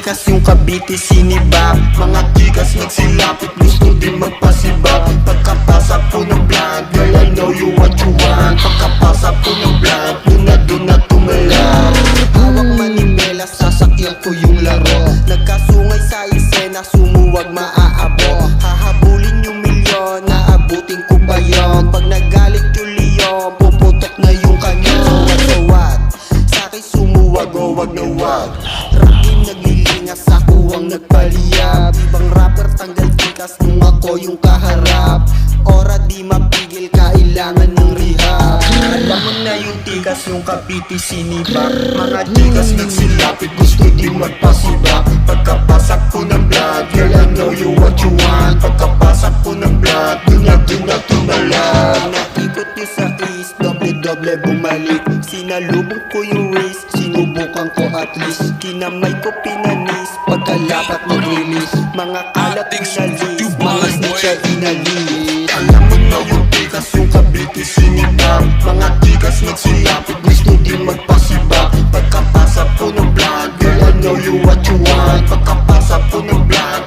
tikas yung Cavite sinibak. Mga tikas nagsilapit, gusto din magpasibak. Pagkapasa po ng blunt, girl I know you what you want. Pagkapasa po ng blunt, doon na tumalak. Hawak manibela, sasakyan ko yung laro. Nagkasungay sa eksena, sumuwag maaabo. Hahabulin yung milyon, naabutin ko ba yun? Pag nagalit yung leon, puputok na yung kanyon. So what? Sa'kin sumuwag o wag na wag. Rakim naglilingas, ako ang nagpaliyab. Ibang rapper tanggal tikas nung ako yung kaharap. Ora di mapigil, kailangan ng rehab. Alam mo na yung tikas yung Cavite sinibak. Mga tikas nagsilapit, gusto din magpasibak. Pagkapasak ko ng blood, girl I know you what you want. Pagkapasak ko ng blood, doon na tumalag. Nakikot nyo sa east, doble bumalik. Sinalubong ko yung race, sinubukan ko at least. Kinamay ko pinanis, pagkalapat mag-release. Mga kalat yung nalis, mga snitch ay inalis. Alam mo na yung tikas yung Cavite sinibak. Mga tikas nagsilapit, gusto din magpasibak. Pagkapasa po ng blood, girl I know you what you want. Pagkapasa po ng blood,